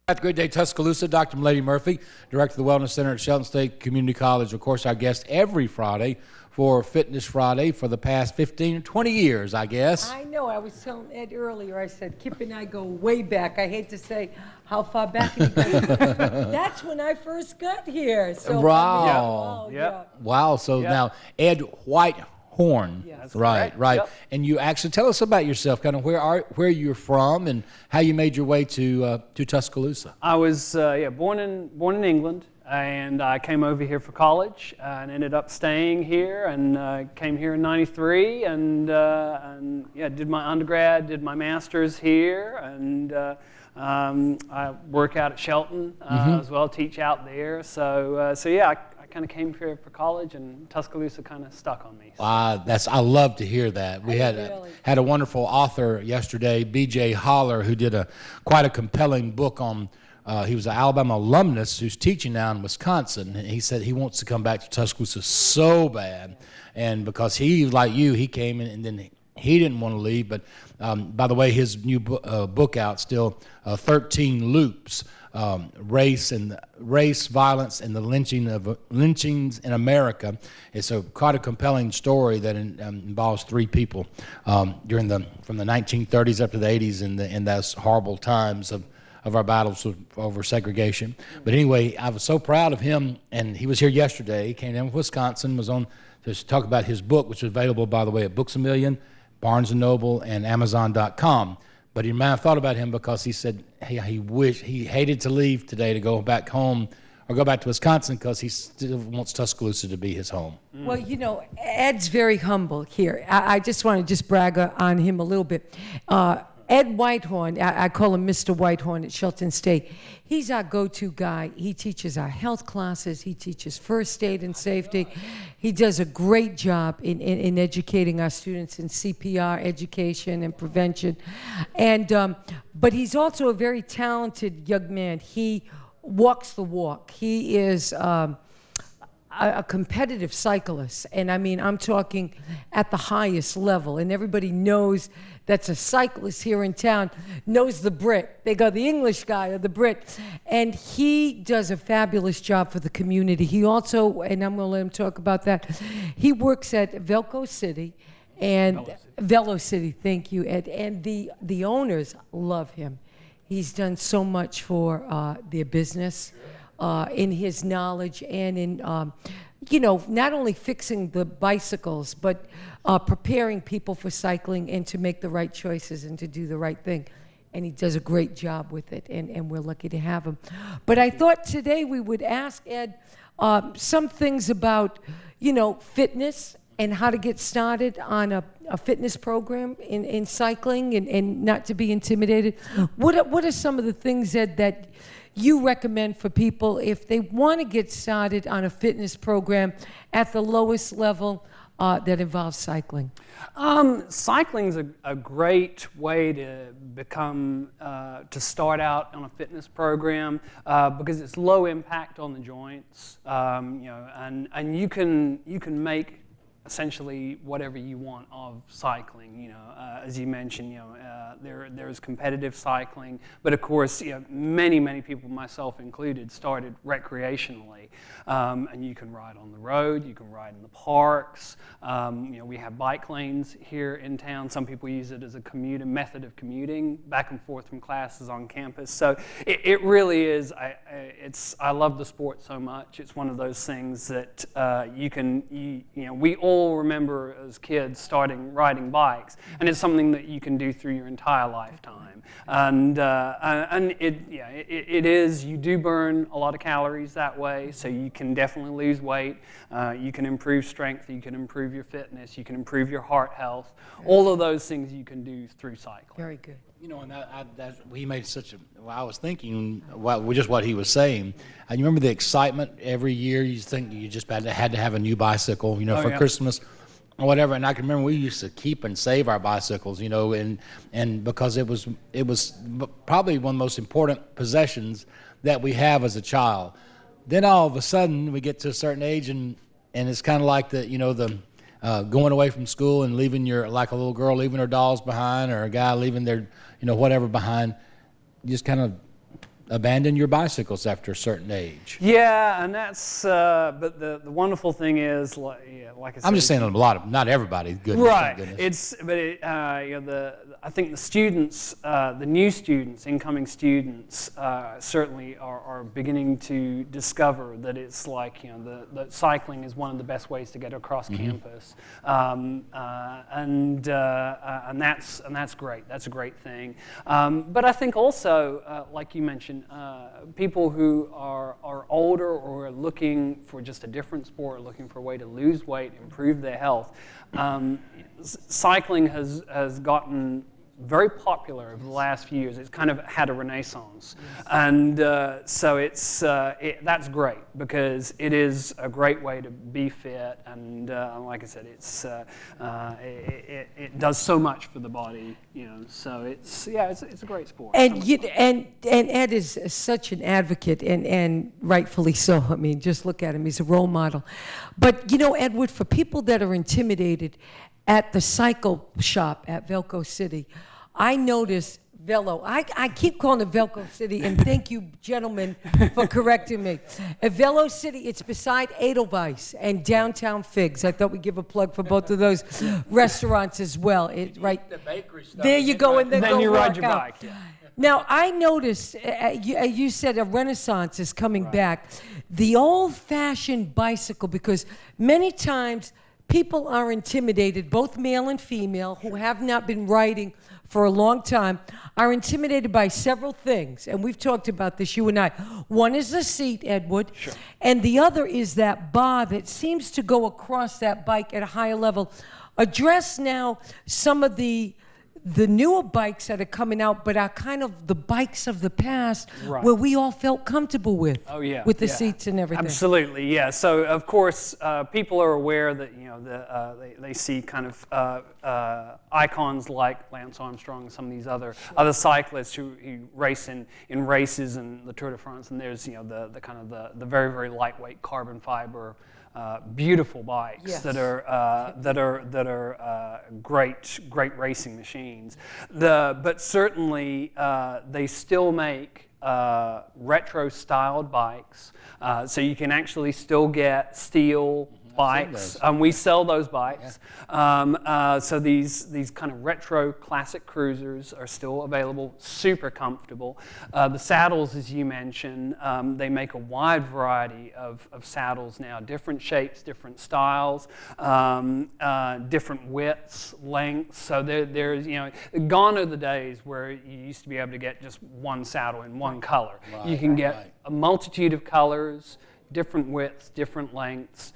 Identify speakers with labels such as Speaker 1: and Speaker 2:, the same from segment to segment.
Speaker 1: At the Great Day Tuscaloosa, Dr. Milady Murphy, Director of the Wellness Center at Shelton State Community College. Of course, our guest every Friday for Fitness Friday for the past 15 or 20 years, I guess.
Speaker 2: I know. I was telling Ed earlier, I said, Kip and I go way back. I hate to say how far back it goes. That's when I first got here. So,
Speaker 1: Wow. Wow. So now, Ed Whitehorn.
Speaker 2: Yes.
Speaker 1: Right.
Speaker 3: Yep.
Speaker 1: And you actually tell us about yourself, kind of where you're from and how you made your way to Tuscaloosa.
Speaker 3: I was born in England, and I came over here for college and ended up staying here, and came here in '93 and did my undergrad, did my master's here, and I work out at Shelton as well, teach out there. So I kind of came here for college, and Tuscaloosa kind of stuck on me. So.
Speaker 1: I love to hear that. We had a wonderful author yesterday, B.J. Holler, who did quite a compelling book on. He was an Alabama alumnus who's teaching now in Wisconsin. And he said he wants to come back to Tuscaloosa so bad, and because he, like you, he came in and then he didn't want to leave. But by the way, his new book out still, 13 Loops. Race, violence, and the lynchings in America. It's quite a compelling story that involves three people from the 1930s up to the 80s in those horrible times of our battles over segregation. But anyway, I was so proud of him, and he was here yesterday. He came down from Wisconsin, was on to talk about his book, which is available, by the way, at Books A Million, Barnes & Noble, and Amazon.com. But he might have thought about him because he said he hated to leave today to go back home or go back to Wisconsin because he still wants Tuscaloosa to be his home.
Speaker 2: Well, you know, Ed's very humble here. I just want to brag on him a little bit. Ed Whitehorn, I call him Mr. Whitehorn at Shelton State. He's our go-to guy. He teaches our health classes. He teaches first aid and safety. He does a great job in educating our students in CPR education and prevention. And but he's also a very talented young man. He walks the walk. He is a competitive cyclist, and I mean, I'm talking at the highest level, and everybody knows that's a cyclist here in town, knows the Brit. They go the English guy or the Brit, and he does a fabulous job for the community. He also, and I'm going to let him talk about that, he works at Velco City, and Velo City, thank you, Ed, and the owners love him. He's done so much for their business. In his knowledge and in, not only fixing the bicycles, but preparing people for cycling and to make the right choices and to do the right thing. And he does a great job with it, and we're lucky to have him. But I thought today we would ask Ed some things about, fitness and how to get started on a fitness program in cycling and not to be intimidated. What are some of the things, Ed, that you recommend for people if they want to get started on a fitness program at the lowest level that involves cycling?
Speaker 3: Cycling's a great way to to start out on a fitness program because it's low impact on the joints, and you can make essentially whatever you want of cycling. As you mentioned, there's competitive cycling, but of course, many people, myself included, started recreationally, and you can ride on the road, you can ride in the parks. We have bike lanes here in town. Some people use it as a method of commuting back and forth from classes on campus. So it really is. I love the sport so much. It's one of those things that we all remember as kids starting riding bikes, and it's something that you can do through your entire lifetime. And it is. You do burn a lot of calories that way, so you can definitely lose weight. You can improve strength. You can improve your fitness. You can improve your heart health. All of those things you can do through cycling.
Speaker 2: Very good.
Speaker 1: And he made I was thinking, just what he was saying. And you remember the excitement every year? You think you just had to have a new bicycle, for Christmas or whatever. And I can remember we used to keep and save our bicycles, and because it was probably one of the most important possessions that we have as a child. Then all of a sudden we get to a certain age, and it's kind of like going away from school and leaving like a little girl leaving her dolls behind, or a guy leaving their, whatever behind. You just kind of abandon your bicycles after a certain age.
Speaker 3: Yeah, and that's, but the wonderful thing is, like I said.
Speaker 1: I'm just saying not everybody's good.
Speaker 3: Right.
Speaker 1: Thank goodness.
Speaker 3: I think the students, the new students, incoming students, certainly are beginning to discover that it's like, the cycling is one of the best ways to get across campus, and that's great. That's a great thing. But I think also, like you mentioned, people who are older or are looking for just a different sport, looking for a way to lose weight, improve their health. Cycling has gotten very popular over the last few years. It's kind of had a renaissance, and so that's great because it is a great way to be fit, and like I said, it does so much for the body, So it's a great sport.
Speaker 2: And Ed is such an advocate, and rightfully so. I mean, just look at him; he's a role model. But Edward, for people that are intimidated at the cycle shop at Velco City, I noticed Velo. I keep calling it Velco City, and thank you, gentlemen, for correcting me. At Velo City, it's beside Edelweiss and Downtown Figs. I thought we'd give a plug for both of those restaurants as well. Right
Speaker 1: The bakery stuff.
Speaker 2: there, you go, and then
Speaker 3: then you ride your
Speaker 2: out.
Speaker 3: bike. Yeah.
Speaker 2: Now, I noticed, you said a renaissance is coming back. The old-fashioned bicycle, because many times people are intimidated, both male and female, who have not been riding for a long time, are intimidated by several things. And we've talked about this, you and I. One is the seat, Edward.
Speaker 3: Sure.
Speaker 2: And the other is that bar that seems to go across that bike at a higher level. Address now some of the newer bikes that are coming out, but are kind of the bikes of the past,
Speaker 3: Right.
Speaker 2: where we all felt comfortable with.
Speaker 3: Oh yeah,
Speaker 2: with the
Speaker 3: yeah.
Speaker 2: seats and everything.
Speaker 3: Absolutely, yeah. So of course, people are aware that they see kind of icons like Lance Armstrong and some of these other cyclists who race in races and the Tour de France, and there's the kind of the very, very lightweight carbon fiber. Beautiful bikes
Speaker 2: Yes.
Speaker 3: that are great racing machines. But certainly they still make retro styled bikes, so you can actually still get steel bikes. We sell those bikes. So these kind of retro classic cruisers are still available, super comfortable. The saddles, as you mentioned, they make a wide variety of saddles now, different shapes, different styles, different widths, lengths. So there's, gone are the days where you used to be able to get just one saddle in one color. You can get a multitude of colors, different widths, different lengths,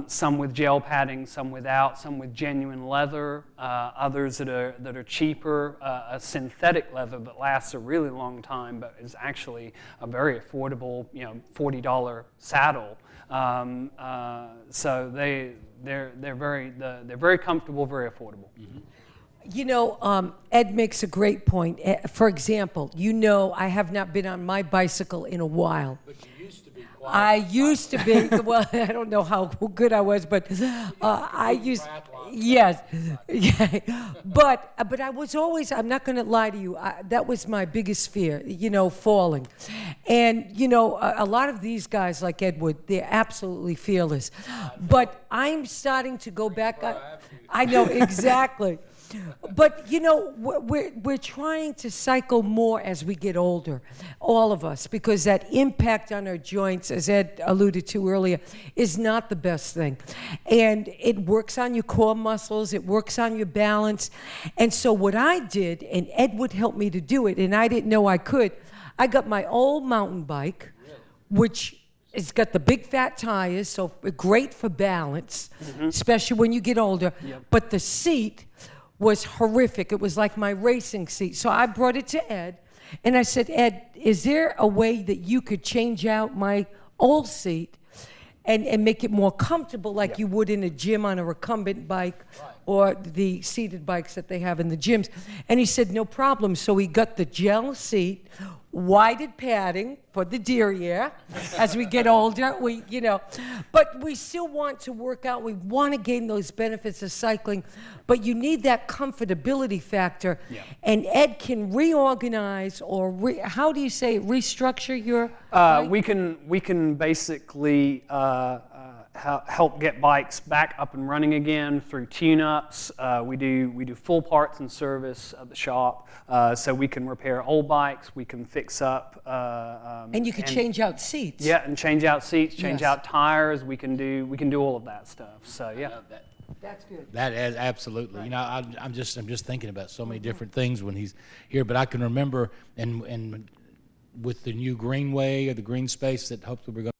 Speaker 3: some with gel padding, some without, some with genuine leather, others that are cheaper, a synthetic leather that lasts a really long time but is actually a very affordable, $40 saddle. So they're very comfortable, very affordable.
Speaker 2: Mm-hmm. Ed makes a great point. For example, I have not been on my bicycle in a while.
Speaker 1: But you used to be
Speaker 2: I used to be, well, I don't know how good I was, but I used, yes. But I was always, I'm not going to lie to you, that was my biggest fear, falling. And, a lot of these guys like Edward, they're absolutely fearless. But I'm starting to go back, I know, exactly. But, we're trying to cycle more as we get older, all of us, because that impact on our joints, as Ed alluded to earlier, is not the best thing. And it works on your core muscles, it works on your balance. And so what I did, and Ed would help me to do it, and I didn't know I could, I got my old mountain bike, which it's got the big fat tires, so great for balance, especially when you get older.
Speaker 3: Yep.
Speaker 2: But the seat was horrific. It was like my racing seat. So I brought it to Ed, and I said, Ed, is there a way that you could change out my old seat and make it more comfortable like you would in a gym on a recumbent bike or the seated bikes that they have in the gyms? And he said, no problem. So he got the gel seat Whited padding for the derriere. As we get older, but we still want to work out. We want to gain those benefits of cycling, but you need that comfortability factor.
Speaker 3: Yeah.
Speaker 2: And Ed can reorganize or how do you say restructure your?
Speaker 3: We can basically help get bikes back up and running again through tune-ups. We do full parts and service at the shop, so we can repair old bikes. We can fix up.
Speaker 2: And you can change out seats.
Speaker 3: Yeah, and change out seats, change
Speaker 2: Yes.
Speaker 3: out tires. We can do all of that stuff. So yeah.
Speaker 2: That's good.
Speaker 1: That is absolutely. You know, I'm just thinking about so many different things when he's here. But I can remember, and with the new greenway or the green space that hopefully we're going to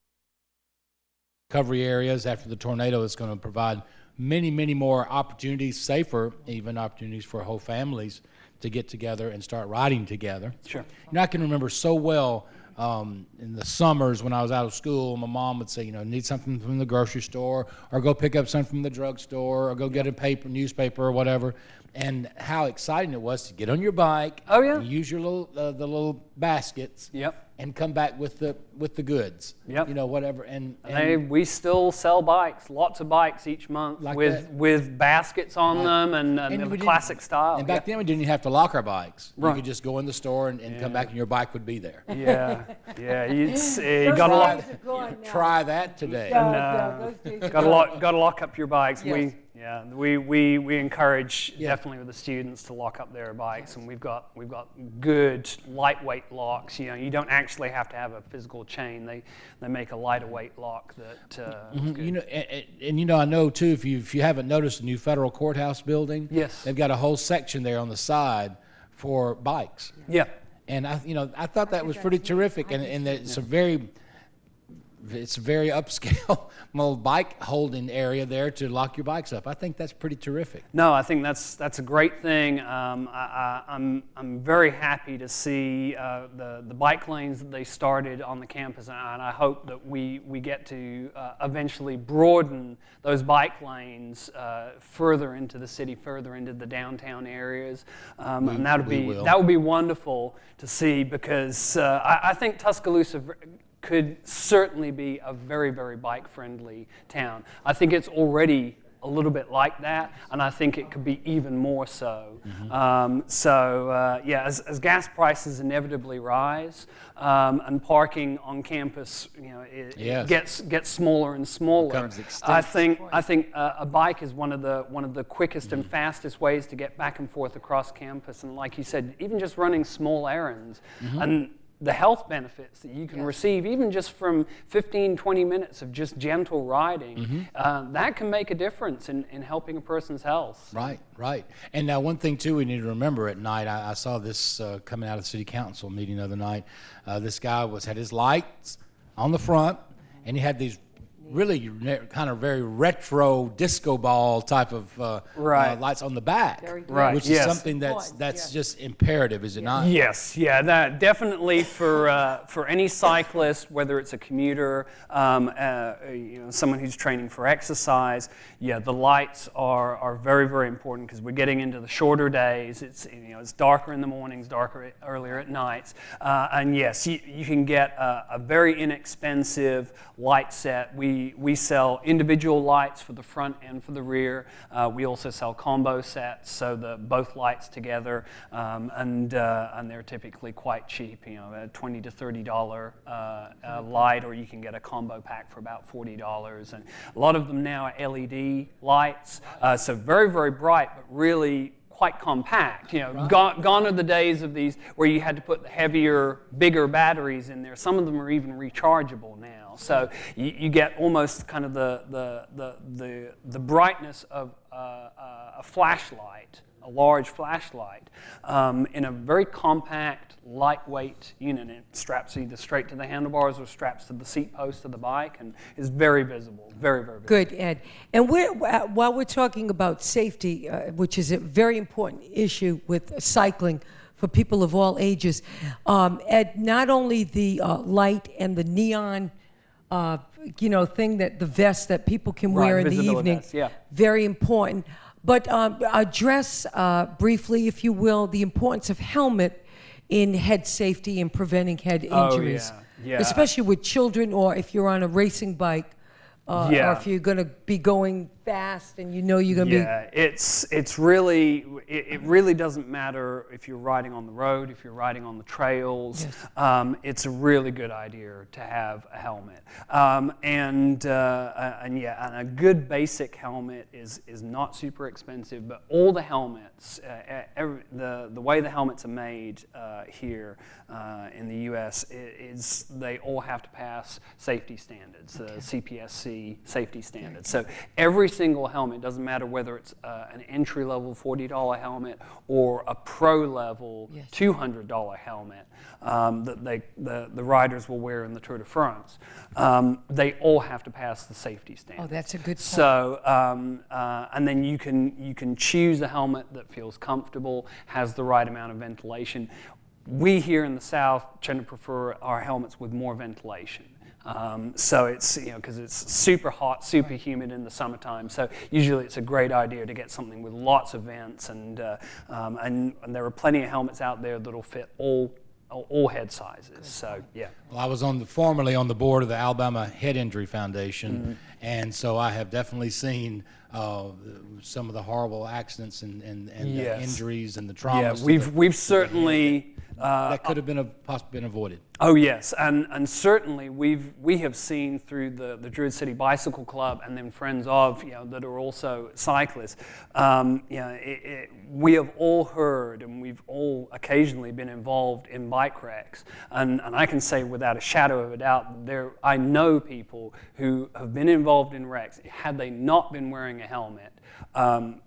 Speaker 1: recovery areas after the tornado, it's going to provide many, many more opportunities, safer even opportunities for whole families to get together and start riding together.
Speaker 3: Sure.
Speaker 1: You know, I can remember so well. In the summers when I was out of school, my mom would say, need something from the grocery store, or go pick up something from the drugstore, or go get a newspaper or whatever. And how exciting it was to get on your bike,
Speaker 3: Oh, yeah.
Speaker 1: and use your the little baskets,
Speaker 3: Yep.
Speaker 1: and come back with the goods.
Speaker 3: Yep.
Speaker 1: Whatever. And
Speaker 3: We still sell bikes, lots of bikes each month
Speaker 1: Like
Speaker 3: with
Speaker 1: that.
Speaker 3: with baskets on them and
Speaker 1: we
Speaker 3: the
Speaker 1: didn't-
Speaker 3: classic style.
Speaker 1: And back then we didn't even have to lock our bikes. You
Speaker 3: Right.
Speaker 1: could just go in the store and come back, and your bike would be there.
Speaker 3: Yeah, you
Speaker 2: Those
Speaker 3: got a lot.
Speaker 2: days are gone now.
Speaker 1: Try that today.
Speaker 2: Those days are
Speaker 3: Got
Speaker 2: gone.
Speaker 3: to lock up your bikes.
Speaker 2: Yes.
Speaker 3: We encourage definitely with the students to lock up their bikes, and we've got good lightweight locks. You don't actually have to have a physical chain. They make a lighter weight lock that is good.
Speaker 1: And I know too, if you haven't noticed the new federal courthouse building,
Speaker 3: Yes.
Speaker 1: they've got a whole section there on the side for bikes.
Speaker 3: Yeah.
Speaker 1: And I thought that was pretty terrific, and that it's a very upscale little bike holding area there to lock your bikes up. I think that's pretty terrific.
Speaker 3: No, I think that's a great thing. I'm very happy to see the bike lanes that they started on the campus, and I hope that we get to eventually broaden those bike lanes further into the city, further into the downtown areas, and that would be wonderful to see, because I think Tuscaloosa could certainly be a very, very bike-friendly town. I think it's already a little bit like that, and I think it could be even more so.
Speaker 1: Mm-hmm.
Speaker 3: As gas prices inevitably rise, and parking on campus,
Speaker 1: Yes.
Speaker 3: gets smaller and smaller.
Speaker 1: Becomes extinct.
Speaker 3: I think a bike is one of the quickest and fastest ways to get back and forth across campus, and like you said, even just running small errands, and the health benefits that you can receive, even just from 15, 20 minutes of just gentle riding, that can make a difference in helping a person's health.
Speaker 1: Right. And now one thing, too, we need to remember at night, I saw this coming out of the city council meeting the other night. This guy had his lights on the front, and he had these really kind of very retro disco ball type of lights on the back,
Speaker 3: Right,
Speaker 1: which
Speaker 3: yes.
Speaker 1: is something that's just imperative, is it not?
Speaker 3: Yes, that definitely for any cyclist, whether it's a commuter, someone who's training for exercise. The lights are very, very important, because we're getting into the shorter days. It's darker in the mornings, darker earlier at nights, and yes, you can get a very inexpensive light set. We sell individual lights for the front and for the rear. We also sell combo sets, so both lights together, and they're typically quite cheap. A $20 to $30 light, or you can get a combo pack for about $40. And a lot of them now are LED lights, so very, very bright, but really quite compact. Gone are the days of these where you had to put the heavier, bigger batteries in there. Some of them are even rechargeable now. So you get almost kind of the brightness of a flashlight, a large flashlight, in a very compact, lightweight unit. It straps either straight to the handlebars or straps to the seat post of the bike, and is very visible, very, very visible.
Speaker 2: Good, Ed. And while we're talking about safety, which is a very important issue with cycling for people of all ages, Ed, not only the light and the neon thing, that the vest that people can wear in the
Speaker 3: visibility
Speaker 2: evening,
Speaker 3: vest, yeah.
Speaker 2: very important. But address briefly, if you will, the importance of helmet in head safety and preventing head
Speaker 3: Oh,
Speaker 2: injuries,
Speaker 3: yeah.
Speaker 2: especially with children, or if you're on a racing bike, or if you're going to be going fast and you know you're going to be.
Speaker 3: Yeah, it's really, it really doesn't matter if you're riding on the road, if you're riding on the trails.
Speaker 2: Yes.
Speaker 3: It's a really good idea to have a helmet. And a good basic helmet is not super expensive, but all the helmets, the way the helmets are made here in the U.S. is they all have to pass safety standards, the CPSC safety standards. So every single helmet, doesn't matter whether it's an entry-level $40 helmet or a pro-level $200 helmet that the riders will wear in the Tour de France, they all have to pass the safety standards.
Speaker 2: Oh, that's a good point.
Speaker 3: So, and then you can choose a helmet that feels comfortable, has the right amount of ventilation. We here in the South tend to prefer our helmets with more ventilation. So it's, because it's super hot, super humid in the summertime. So usually it's a great idea to get something with lots of vents, and there are plenty of helmets out there that'll fit all head sizes. So yeah.
Speaker 1: Well, I was formerly on the board of the Alabama Head Injury Foundation, and so I have definitely seen some of the horrible accidents and the injuries and the traumas.
Speaker 3: Yeah, we've certainly
Speaker 1: that could have possibly been avoided.
Speaker 3: Oh yes, and certainly we have seen through the Druid City Bicycle Club and then friends of that are also cyclists. We have all heard, and we've all occasionally been involved in bike wrecks, and I can say without a shadow of a doubt, I know people who have been involved in wrecks. Had they not been wearing a helmet,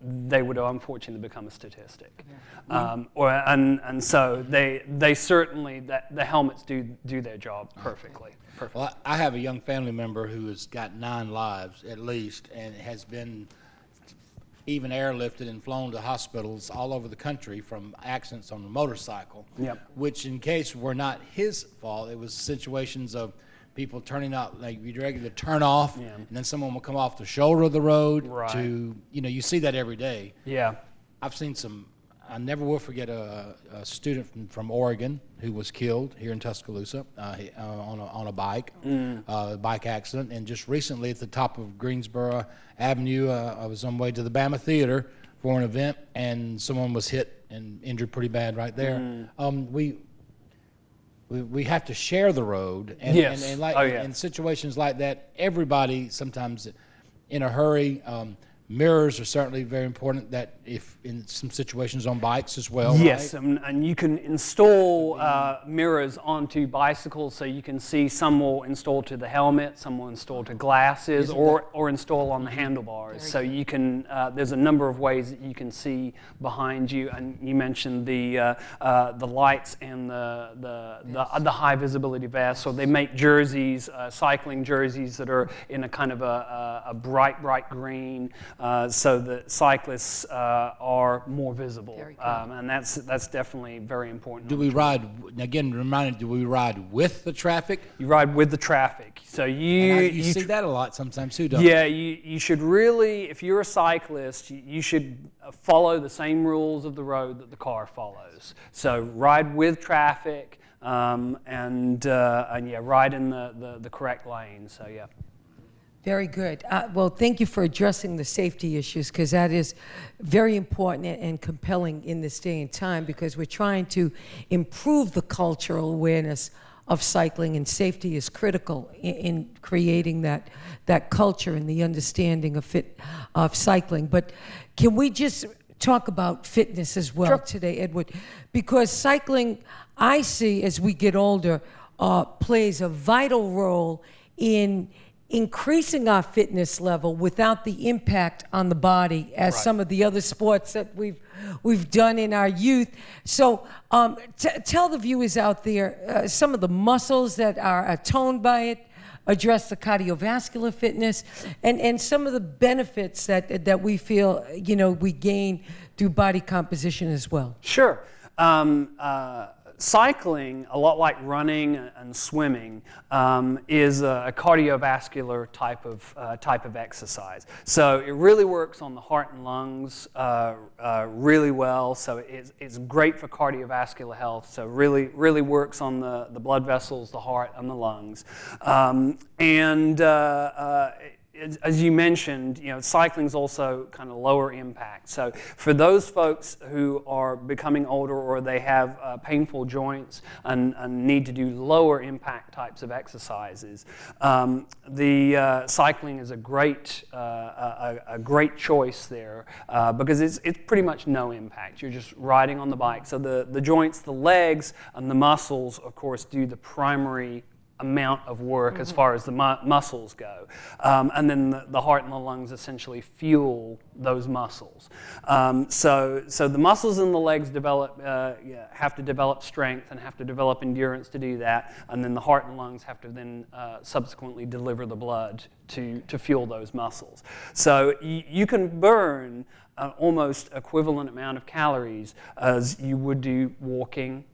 Speaker 3: they would have unfortunately become a statistic. And so they certainly, the helmets do their job perfectly.
Speaker 1: Well, I have a young family member who has got 9 lives at least, and has been even airlifted and flown to hospitals all over the country from accidents on a motorcycle.
Speaker 3: Yep.
Speaker 1: Which, in case were not his fault, it was situations of people turning out, like you'd regularly turn off, and then someone will come off the shoulder of the road.
Speaker 3: Right.
Speaker 1: To, you see that every day.
Speaker 3: Yeah.
Speaker 1: I've seen I never will forget a student from Oregon who was killed here in Tuscaloosa on a bike, bike accident. And just recently at the top of Greensboro Avenue, I was on my way to the Bama Theater for an event, and someone was hit and injured pretty bad right there. We have to share the road, and in situations like that, everybody sometimes in a hurry. Mirrors are certainly very important, that if in some situations on bikes as well.
Speaker 3: Yes,
Speaker 1: right?
Speaker 3: and you can install mirrors onto bicycles, so you can see some will install to the helmet, some will install to glasses, or install on the handlebars. So you can, there's a number of ways that you can see behind you, and you mentioned the lights and the high visibility vests. So they make jerseys, cycling jerseys that are in a kind of a bright green, so that cyclists are more visible, and that's definitely very important.
Speaker 1: Do we ride, again, reminded, do we ride with the traffic?
Speaker 3: You ride with the traffic. So you
Speaker 1: see that a lot sometimes too, don't you?
Speaker 3: Yeah, you should really, if you're a cyclist, you should follow the same rules of the road that the car follows. So ride with traffic, and ride in the correct lane. So yeah.
Speaker 2: Very good. Well, thank you for addressing the safety issues, because that is very important and compelling in this day and time, because we're trying to improve the cultural awareness of cycling, and safety is critical in creating that culture and the understanding of cycling. But can we just talk about fitness as well today, Edward? Because cycling, I see as we get older, plays a vital role in increasing our fitness level without the impact on the body as some of the other sports that we've done in our youth. So tell the viewers out there some of the muscles that are atoned by it, address the cardiovascular fitness, and some of the benefits that we feel we gain through body composition as well.
Speaker 3: Sure. cycling, a lot like running and swimming, is a cardiovascular type of exercise. So it really works on the heart and lungs really well. So it's great for cardiovascular health. So really works on the blood vessels, the heart, and the lungs. As you mentioned, cycling is also kind of lower impact. So for those folks who are becoming older or they have painful joints and need to do lower impact types of exercises, the cycling is a great choice there because it's pretty much no impact. You're just riding on the bike. So the joints, the legs, and the muscles, of course, do the primary amount of work as far as the muscles go. And then the heart and the lungs essentially fuel those muscles. So the muscles in the legs have to develop strength and have to develop endurance to do that. And then the heart and lungs have to then subsequently deliver the blood to fuel those muscles. So you can burn an almost equivalent amount of calories as you would do walking,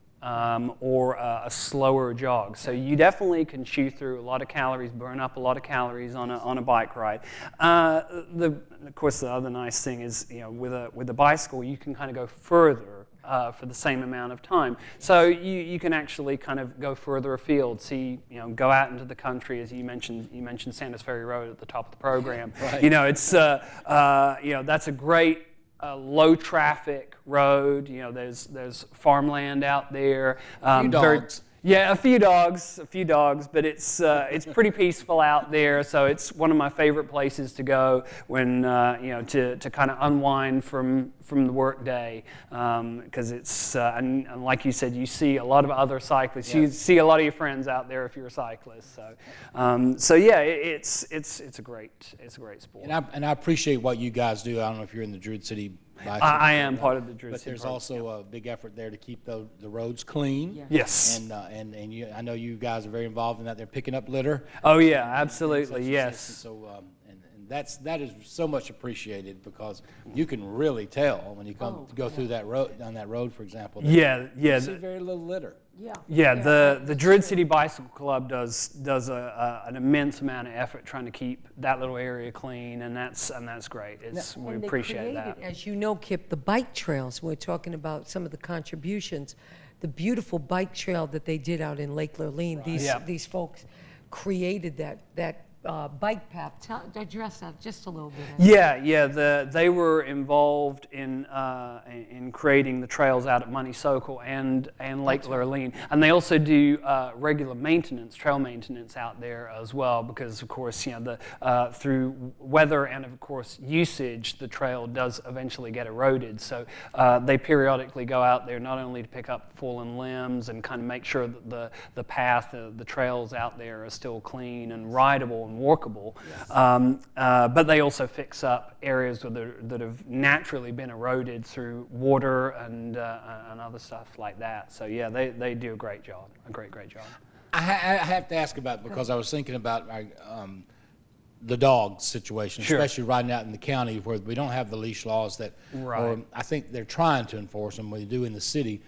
Speaker 3: or a slower jog. So you definitely can chew through a lot of calories, burn up a lot of calories on a bike ride. Of course, the other nice thing is, with a bicycle, you can kind of go further for the same amount of time. So you can actually kind of go further afield, go out into the country, as you mentioned Sanders Ferry Road at the top of the program.
Speaker 1: Right.
Speaker 3: It's that's a great low traffic road. There's farmland out there.
Speaker 1: A few dogs.
Speaker 3: A few dogs, but it's pretty peaceful out there. So it's one of my favorite places to go when to kind of unwind from the work day, because it's and like you said, you see a lot of other cyclists. Yeah. You see a lot of your friends out there if you're a cyclist. So it's a great sport.
Speaker 1: And I appreciate what you guys do. I don't know if you're in the Druid City.
Speaker 3: I am part of the Druid
Speaker 1: But
Speaker 3: City
Speaker 1: there's
Speaker 3: program,
Speaker 1: also a big effort there to keep the roads clean.
Speaker 2: Yeah.
Speaker 3: Yes.
Speaker 1: And you, I know you guys are very involved in that. They're picking up litter.
Speaker 3: Oh yeah, absolutely. Yes.
Speaker 1: So that is so much appreciated, because you can really tell when you go through that road, down that road, for example. You see very little litter.
Speaker 3: Yeah, the Druid City Bicycle Club does an immense amount of effort trying to keep that little area clean, and that's great. We appreciate that.
Speaker 2: As you know, Kip, the bike trails. We're talking about some of the contributions. The beautiful bike trail that they did out in Lake Lurleen. Right. These folks created that bike path. Address that just a little bit.
Speaker 3: They were involved in creating the trails out at Montesocle and Lake Lurleen, and they also do regular trail maintenance out there as well, because of course through weather and of course usage, the trail does eventually get eroded. So they periodically go out there not only to pick up fallen limbs and kind of make sure that the path, the trails out there are still clean and rideable and walkable, yes. But they also fix up areas that have naturally been eroded through water and other stuff like that. So they do a great job, a great job.
Speaker 1: I have to ask about, because I was thinking about the dog situation,
Speaker 3: sure.
Speaker 1: Especially riding out in the county where we don't have the leash laws that,
Speaker 3: right.
Speaker 1: Or I think they're trying to enforce them, when they do in the city.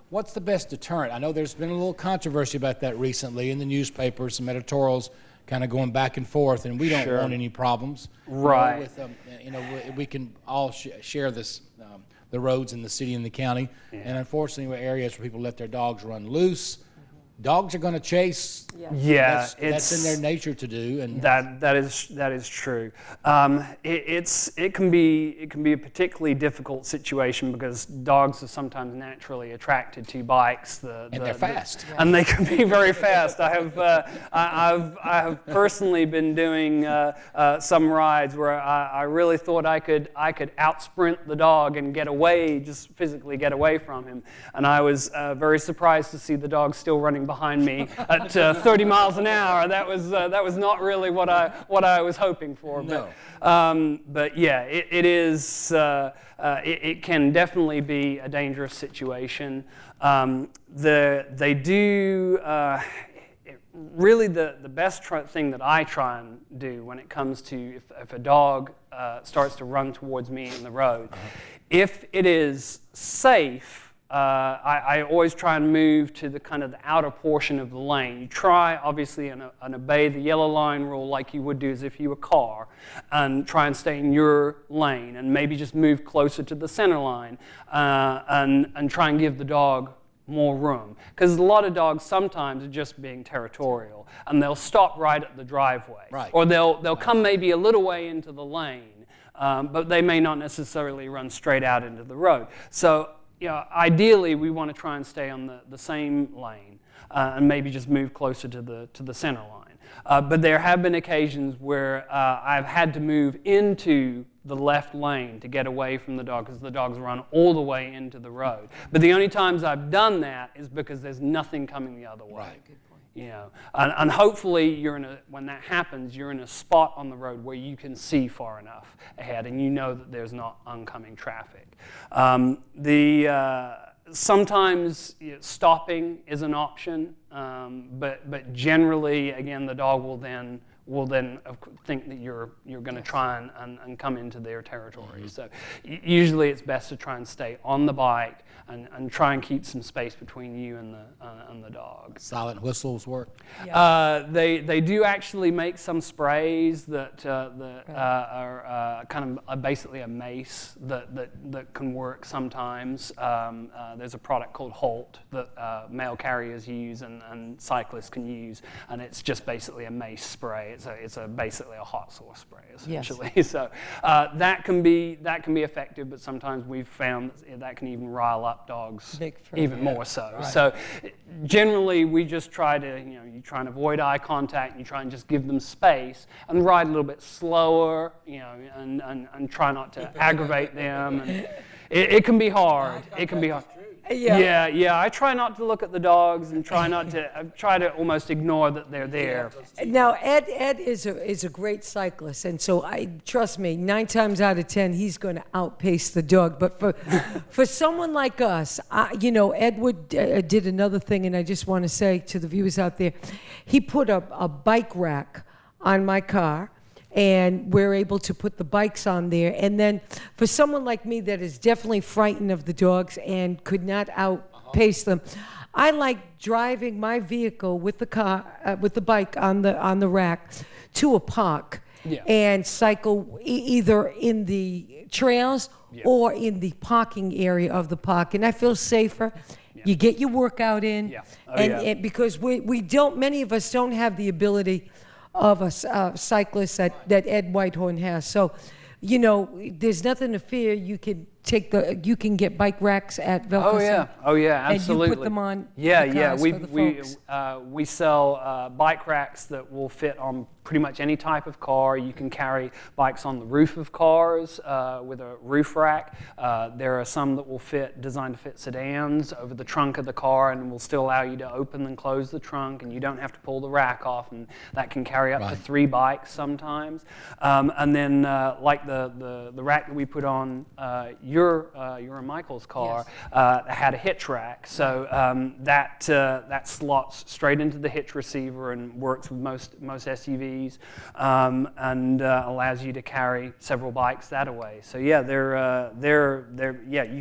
Speaker 1: What's the best deterrent? I know there's been a little controversy about that recently in the newspapers, some editorials kind of going back and forth, and we don't
Speaker 3: sure.
Speaker 1: want any problems.
Speaker 3: Right.
Speaker 1: We can all share this, the roads in the city and the county, yeah. And unfortunately, we're areas where people let their dogs run loose. Dogs are going to chase.
Speaker 3: Yeah,
Speaker 1: that's in their nature to do, and
Speaker 3: that is true. It can be a particularly difficult situation because dogs are sometimes naturally attracted to bikes.
Speaker 1: And they're fast.
Speaker 3: And they can be very fast. I have personally been doing some rides where I really thought I could outsprint the dog and get away, just physically get away from him, and I was very surprised to see the dog still running behind me at 30 miles an hour. That was not really what I was hoping for.
Speaker 1: No.
Speaker 3: But yeah, it is. It can definitely be a dangerous situation. They do. Really, the best thing that I try and do when it comes to if a dog starts to run towards me in the road, if it is safe. I always try and move to the kind of the outer portion of the lane. You try, obviously, and obey the yellow line rule like you would do as if you were a car, and try and stay in your lane, and maybe just move closer to the center line, and try and give the dog more room. Because a lot of dogs sometimes are just being territorial, and they'll stop right at the driveway.
Speaker 1: Right.
Speaker 3: Or they'll come maybe a little way into the lane, but they may not necessarily run straight out into the road. So, ideally, we want to try and stay on the same lane, and maybe just move closer to the center line. But there have been occasions where I've had to move into the left lane to get away from the dog because the dogs run all the way into the road. But the only times I've done that is because there's nothing coming the other way.
Speaker 1: Right.
Speaker 2: Good point.
Speaker 3: And hopefully when that happens, you're in a spot on the road where you can see far enough ahead and you know that there's not oncoming traffic. Sometimes stopping is an option, but generally, again, the dog will then think that you're going to try and come into their territory. Mm-hmm. So usually it's best to try and stay on the bike and try and keep some space between you and the dog.
Speaker 1: Silent whistles work?
Speaker 2: Yeah.
Speaker 3: They do actually make some sprays that are kind of basically a mace that can work sometimes. There's a product called Holt that male carriers use and cyclists can use, and it's just basically a mace spray. It's basically a hot sauce spray essentially. Yes. So that can be effective, but sometimes we've found that can even rile up dogs even more so. Right. So generally we just try to you try and avoid eye contact, and you try and just give them space and ride a little bit slower, and try not to aggravate them. And it can be hard. It can be hard. Yeah. I try not to look at the dogs and try to almost ignore that they're there.
Speaker 2: Now, Ed is a great cyclist, and so trust me, 9 times out of 10, he's going to outpace the dog. But for someone like us, Edward did another thing, and I just want to say to the viewers out there, he put a bike rack on my car, and we're able to put the bikes on there. And then for someone like me that is definitely frightened of the dogs and could not outpace them, I like driving my vehicle with the bike on the rack to a park and cycle either in the trails or in the parking area of the park. And I feel safer. You get your workout in. And because many of us don't have the ability of a cyclist that Ed Whitehorn has. So, there's nothing to fear. You can get bike racks at Velcro.
Speaker 3: Oh yeah, absolutely.
Speaker 2: And you put them on.
Speaker 3: We sell bike racks that will fit on pretty much any type of car. You can carry bikes on the roof of cars with a roof rack. There are some that will designed to fit sedans over the trunk of the car, and will still allow you to open and close the trunk, and you don't have to pull the rack off, and that can carry up to 3 bikes sometimes. And then like the rack that we put on your and Michael's car had a hitch rack, so that slots straight into the hitch receiver and works with most SUVs. And allows you to carry several bikes that way. So you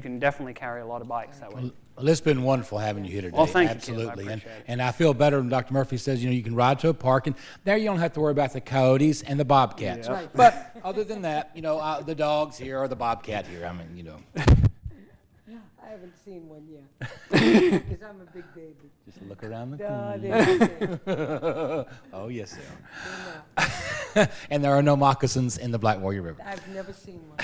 Speaker 3: can definitely carry a lot of bikes that way.
Speaker 1: Well, it's been wonderful having you here today.
Speaker 3: Well, thank you,
Speaker 1: absolutely.
Speaker 3: Kip. I appreciate it.
Speaker 1: And I feel better when Dr. Murphy says, you can ride to a park, and there you don't have to worry about the coyotes and the bobcats.
Speaker 3: Yeah. Right.
Speaker 1: But other than that, the dogs here or the bobcat here. I mean,
Speaker 2: I haven't seen one yet because I'm a big baby.
Speaker 1: Just look around the
Speaker 2: corner.
Speaker 1: Oh, yes, there are. And there are no moccasins in the Black Warrior River.
Speaker 2: I've never seen one.